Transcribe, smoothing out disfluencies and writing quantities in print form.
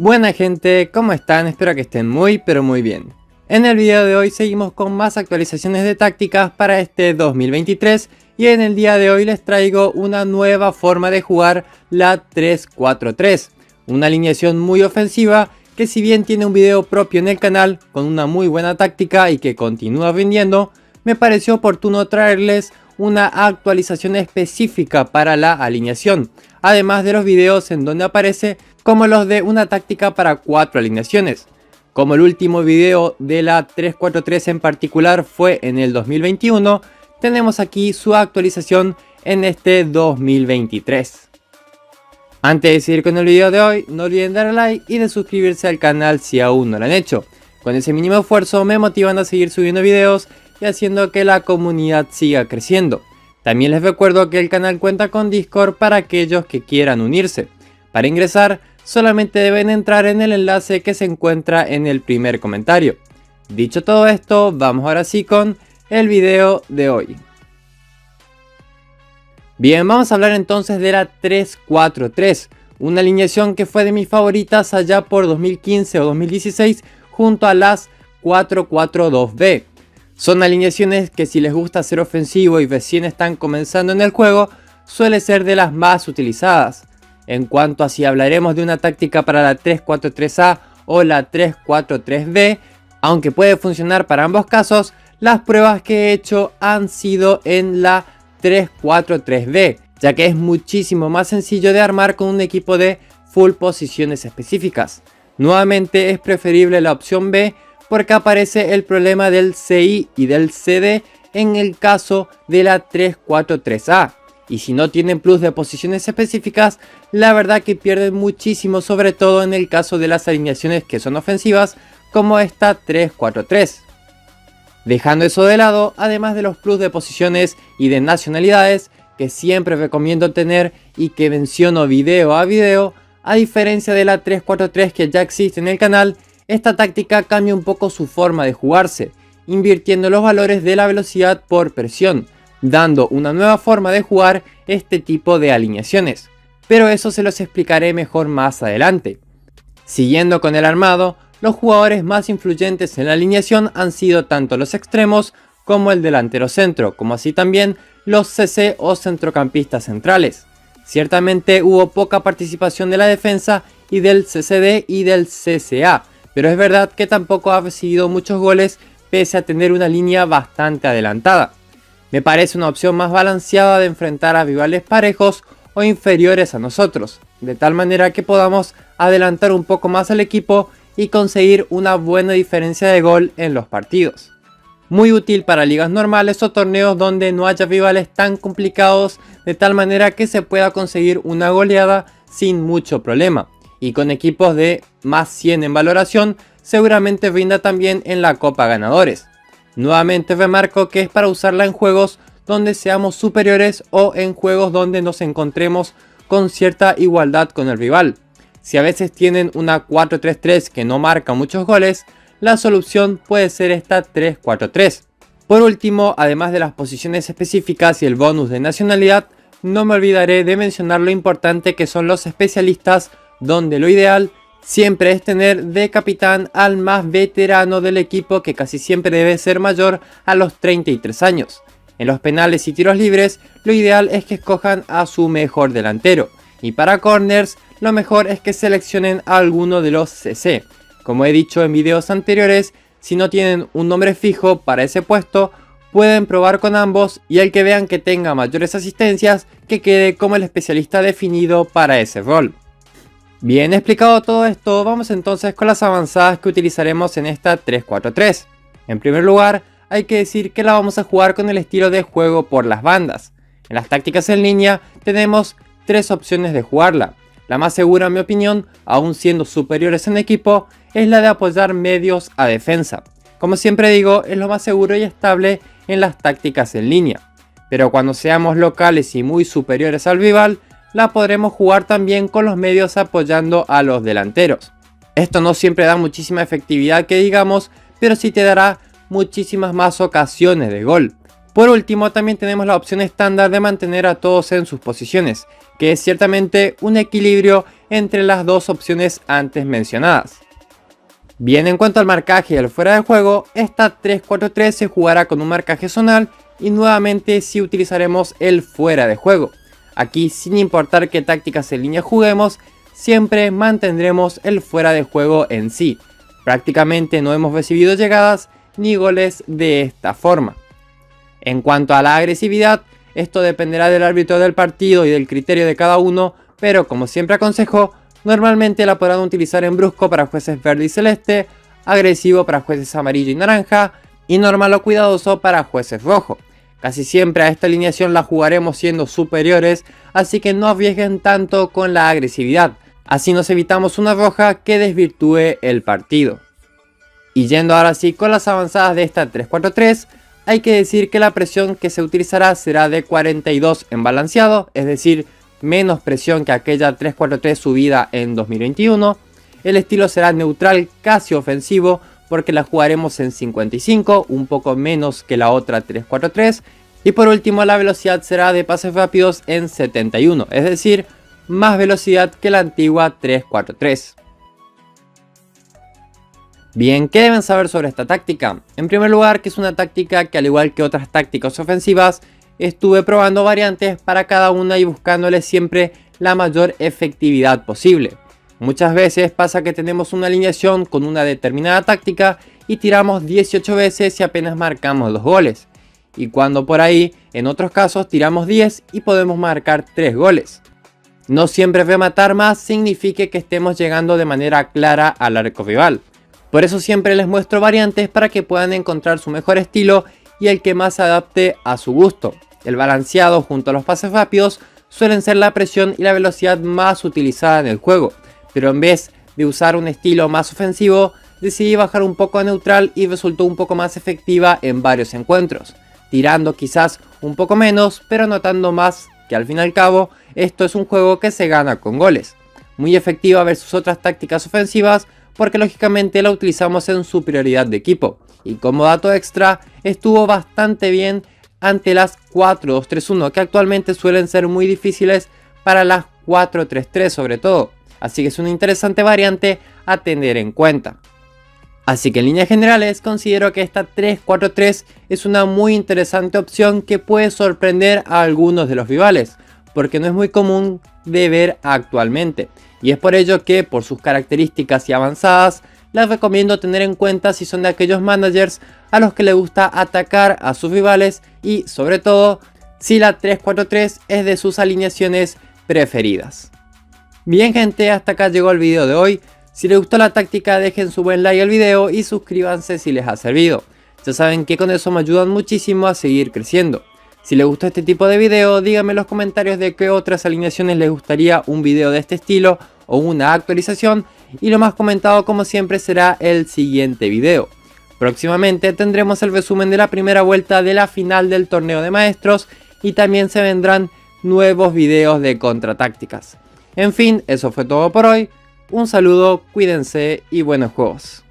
Buena gente, ¿cómo están? Espero que estén muy pero muy bien. En el video de hoy seguimos con más actualizaciones de tácticas para este 2023 y en el día de hoy les traigo una nueva forma de jugar la 3-4-3, una alineación muy ofensiva que si bien tiene un video propio en el canal con una muy buena táctica y que continúa vendiendo, me pareció oportuno traerles una actualización específica para la alineación, además de los videos en donde aparece como los de una táctica para 4 alineaciones. Como el último video de la 3-4-3 en particular fue en el 2021, tenemos aquí su actualización en este 2023. Antes de seguir con el video de hoy, no olviden darle like y de suscribirse al canal si aún no lo han hecho. Con ese mínimo esfuerzo me motivan a seguir subiendo videos y haciendo que la comunidad siga creciendo. También les recuerdo que el canal cuenta con Discord para aquellos que quieran unirse. Para ingresar, solamente deben entrar en el enlace que se encuentra en el primer comentario. Dicho todo esto, vamos ahora sí con el video de hoy. Bien, vamos a hablar entonces de la 3-4-3, una alineación que fue de mis favoritas allá por 2015 o 2016 junto a las 4-4-2-B. Son alineaciones que si les gusta ser ofensivo y recién están comenzando en el juego, suele ser de las más utilizadas. En cuanto a si hablaremos de una táctica para la 3-4-3A o la 3-4-3B, aunque puede funcionar para ambos casos, las pruebas que he hecho han sido en la 3-4-3B, ya que es muchísimo más sencillo de armar con un equipo de full posiciones específicas. Nuevamente es preferible la opción B porque aparece el problema del CI y del CD en el caso de la 3-4-3A. Y si no tienen plus de posiciones específicas, la verdad que pierden muchísimo, sobre todo en el caso de las alineaciones que son ofensivas, como esta 3-4-3. Dejando eso de lado, además de los plus de posiciones y de nacionalidades, que siempre recomiendo tener y que menciono video a video, a diferencia de la 3-4-3 que ya existe en el canal, esta táctica cambia un poco su forma de jugarse, invirtiendo los valores de la velocidad por presión, dando una nueva forma de jugar este tipo de alineaciones, pero eso se los explicaré mejor más adelante. Siguiendo con el armado, los jugadores más influyentes en la alineación han sido tanto los extremos como el delantero centro, como así también los CC o centrocampistas centrales. Ciertamente hubo poca participación de la defensa y del CCD y del CCA, pero es verdad que tampoco ha recibido muchos goles pese a tener una línea bastante adelantada. Me parece una opción más balanceada de enfrentar a rivales parejos o inferiores a nosotros, de tal manera que podamos adelantar un poco más al equipo y conseguir una buena diferencia de gol en los partidos. Muy útil para ligas normales o torneos donde no haya rivales tan complicados, de tal manera que se pueda conseguir una goleada sin mucho problema. Y con equipos de más 100 en valoración, seguramente brinda también en la Copa Ganadores. Nuevamente remarco que es para usarla en juegos donde seamos superiores o en juegos donde nos encontremos con cierta igualdad con el rival. Si a veces tienen una 4-3-3 que no marca muchos goles, la solución puede ser esta 3-4-3. Por último, además de las posiciones específicas y el bonus de nacionalidad, no me olvidaré de mencionar lo importante que son los especialistas, donde lo ideal siempre es tener de capitán al más veterano del equipo, que casi siempre debe ser mayor a los 33 años. En los penales y tiros libres, lo ideal es que escojan a su mejor delantero. Y para corners, lo mejor es que seleccionen a alguno de los CC. Como he dicho en videos anteriores, si no tienen un nombre fijo para ese puesto, pueden probar con ambos y el que vean que tenga mayores asistencias, que quede como el especialista definido para ese rol. Bien explicado todo esto, vamos entonces con las avanzadas que utilizaremos en esta 3-4-3. En primer lugar, hay que decir que la vamos a jugar con el estilo de juego por las bandas. En las tácticas en línea tenemos 3 opciones de jugarla. La más segura en mi opinión, aún siendo superiores en equipo, es la de apoyar medios a defensa. Como siempre digo, es lo más seguro y estable en las tácticas en línea. Pero cuando seamos locales y muy superiores al rival, la podremos jugar también con los medios apoyando a los delanteros. Esto no siempre da muchísima efectividad que digamos, pero sí te dará muchísimas más ocasiones de gol. Por último, también tenemos la opción estándar de mantener a todos en sus posiciones, que es ciertamente un equilibrio entre las dos opciones antes mencionadas. Bien, en cuanto al marcaje y al fuera de juego, esta 3-4-3 se jugará con un marcaje zonal y nuevamente sí utilizaremos el fuera de juego. Aquí, sin importar qué tácticas en línea juguemos, siempre mantendremos el fuera de juego en sí. Prácticamente no hemos recibido llegadas ni goles de esta forma. En cuanto a la agresividad, esto dependerá del árbitro del partido y del criterio de cada uno, pero como siempre aconsejo, normalmente la podrán utilizar en brusco para jueces verde y celeste, agresivo para jueces amarillo y naranja, y normal o cuidadoso para jueces rojo. Casi siempre a esta alineación la jugaremos siendo superiores, así que no arriesguen tanto con la agresividad, así nos evitamos una roja que desvirtúe el partido. Y yendo ahora sí con las avanzadas de esta 3-4-3, hay que decir que la presión que se utilizará será de 42 en balanceado, es decir, menos presión que aquella 3-4-3 subida en 2021. El estilo será neutral, casi ofensivo, porque la jugaremos en 55, un poco menos que la otra 3-4-3. Y por último, la velocidad será de pases rápidos en 71, es decir, más velocidad que la antigua 3-4-3. Bien, ¿qué deben saber sobre esta táctica? En primer lugar, que es una táctica que, al igual que otras tácticas ofensivas, estuve probando variantes para cada una y buscándole siempre la mayor efectividad posible. Muchas veces pasa que tenemos una alineación con una determinada táctica y tiramos 18 veces y apenas marcamos 2 goles. Y cuando por ahí, en otros casos, tiramos 10 y podemos marcar 3 goles. No siempre rematar más significa que estemos llegando de manera clara al arco rival. Por eso siempre les muestro variantes para que puedan encontrar su mejor estilo y el que más se adapte a su gusto. El balanceado junto a los pases rápidos suelen ser la presión y la velocidad más utilizada en el juego, pero en vez de usar un estilo más ofensivo, decidí bajar un poco a neutral y resultó un poco más efectiva en varios encuentros, tirando quizás un poco menos, pero notando más que al fin y al cabo esto es un juego que se gana con goles. Muy efectiva versus otras tácticas ofensivas porque lógicamente la utilizamos en superioridad de equipo, y como dato extra estuvo bastante bien ante las 4-2-3-1 que actualmente suelen ser muy difíciles para las 4-3-3 sobre todo. Así que es una interesante variante a tener en cuenta. Así que en líneas generales considero que esta 3-4-3 es una muy interesante opción que puede sorprender a algunos de los rivales, porque no es muy común de ver actualmente. Y es por ello que por sus características y avanzadas las recomiendo tener en cuenta si son de aquellos managers a los que les gusta atacar a sus rivales y sobre todo si la 3-4-3 es de sus alineaciones preferidas. Bien gente, hasta acá llegó el video de hoy. Si les gustó la táctica dejen su buen like al video y suscríbanse si les ha servido. Ya saben que con eso me ayudan muchísimo a seguir creciendo. Si les gustó este tipo de video díganme en los comentarios de qué otras alineaciones les gustaría un video de este estilo o una actualización, y lo más comentado como siempre será el siguiente video. Próximamente tendremos el resumen de la primera vuelta de la final del torneo de maestros y también se vendrán nuevos videos de contratácticas. En fin, eso fue todo por hoy. Un saludo, cuídense y buenos juegos.